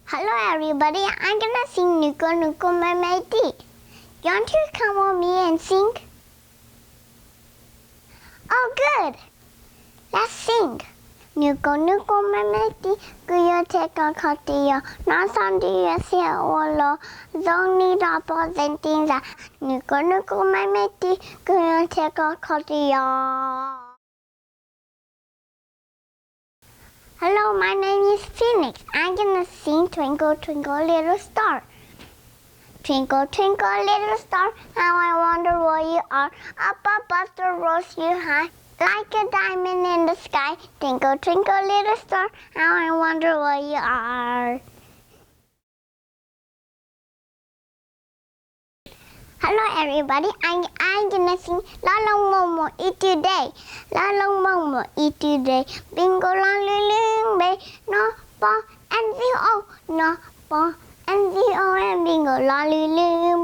Hello everybody, I'm gonna sing Nuko Nuko Mermaidi. Want to come with me and sing? Oh good! Let's sing! Nuko Nuko Mermaidi, kuyo teko kotiyo, nasandiyo siya olo, zongni dapo zentinza. Nuko Nuko Mermaidi, kuyo teko kotiyo. Hello, my name is Phoenix. I'm gonna sing Twinkle Twinkle Little Star. Twinkle twinkle little star, how I wonder where you are. Up above the rose you high, like a diamond in the sky. Twinkle twinkle little star, how I wonder where you are. Hello everybody, I'm gonna sing La Long Momo Eat Today. La Long Momo Eat Today. Bingo long ling bay, no ba and the oh, no ba and the oh and bingo long ling